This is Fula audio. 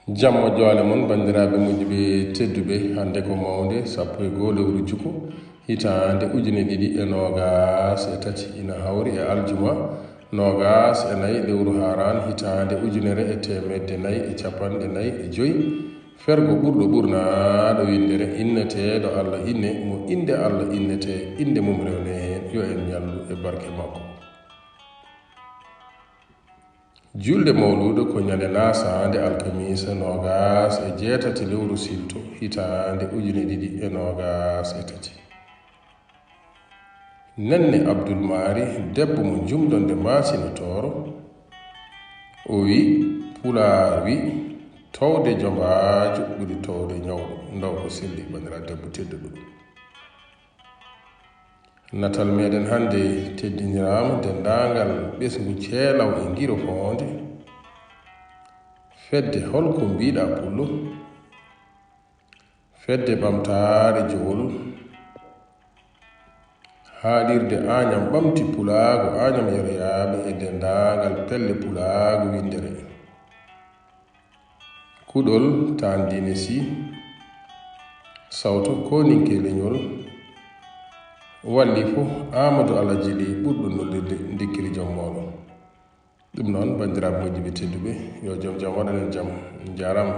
jammo joole mon bandiraɓe moƴƴuɓe tedduɓe hande ko mawde sappo e goo lewru jukku hitande ujune ɗiɗi e nogas e tati ina hawri e aljuma nogas e nayi lewru haran hitande ujunere e temedde nayi e capanɗe nayi e joyi fergo ɓurɗo ɓurnaɗo windere inneteɗo allah inne mo inde allah innete inde mum rewne hen yo en ñallu e barke makko. julde mawludo ko ñande nasande alkamisa nogas e jeetati lewru silto hitande ujune ɗiɗi e nogas e tati. nenne abdoul mari debbo mo jumdonde masina toro o wi pular wi towde jombajo ɓuri towde ñawɗo ndaw ko selli bandira debbo tedduɗo. natal meɗen hande teddinirama dendagal ɓesgu ceelaw e guiro fonde fedde holko mbiɗa pullo fedde ɓamtare jowol haalirde añam ɓamti pulago añam yeroyaɓe e dendagal pelle pulago windere kuɗol tandine si sawto koninke leñol walli fo amadou alajili ɓurɗo nollirde dikkiri joom moɗon. ɗum noon bandiraɓe moƴƴuɓe tedduɓe yo joom jaam waɗanen jaam jarama.